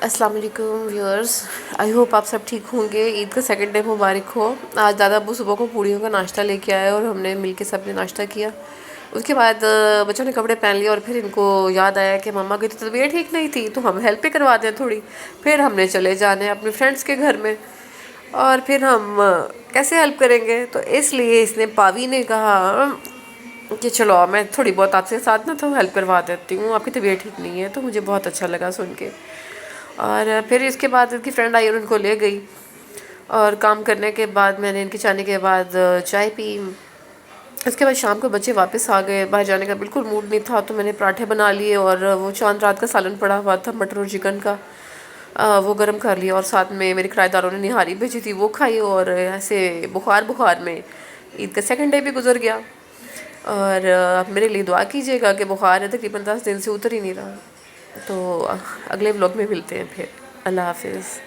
السلام علیکم viewers, I hope آپ سب ٹھیک ہوں گے۔ عید کا سیکنڈ ڈے مبارک ہو۔ آج دادا ابو صبح کو پوڑیوں کا ناشتہ لے کے آئے اور ہم نے مل کے سب نے ناشتہ کیا۔ اس کے بعد بچوں نے کپڑے پہن لیے اور پھر ان کو یاد آیا کہ مما کی تو طبیعت ٹھیک نہیں تھی، تو ہم ہیلپ بھی کروا دیں تھوڑی۔ پھر ہم نے چلے جانے اپنے فرینڈس کے گھر میں، اور پھر ہم کیسے ہیلپ کریں گے، تو اس لیے اس نے پاوی نے کہا کہ چلو میں تھوڑی بہت آپ کے ساتھ نا تو ہیلپ کروا دیتی ہوں، آپ کی طبیعت ٹھیک نہیں ہے۔ تو مجھے بہت اچھا لگا سن کے، اور پھر اس کے بعد ان کی فرینڈ آئی اور ان کو لے گئی، اور کام کرنے کے بعد میں نے ان کے جانے کے بعد چائے پی۔ اس کے بعد شام کو بچے واپس آ گئے، باہر جانے کا بالکل موڈ نہیں تھا، تو میں نے پراٹھے بنا لیے، اور وہ چاند رات کا سالن پڑا ہوا تھا مٹر اور چکن کا، وہ گرم کر لیا، اور ساتھ میں میرے کرایہ داروں نے نہاری بھیجی تھی وہ کھائی، اور ایسے بخار میں عید کا سیکنڈ ڈے بھی گزر گیا۔ اور آپ میرے لیے دعا کیجیے گا کہ بخار ہے تقریباً 10 دن سے اتر ہی نہیں رہا۔ تو اگلے بلاگ میں ملتے ہیں پھر۔ اللہ حافظ۔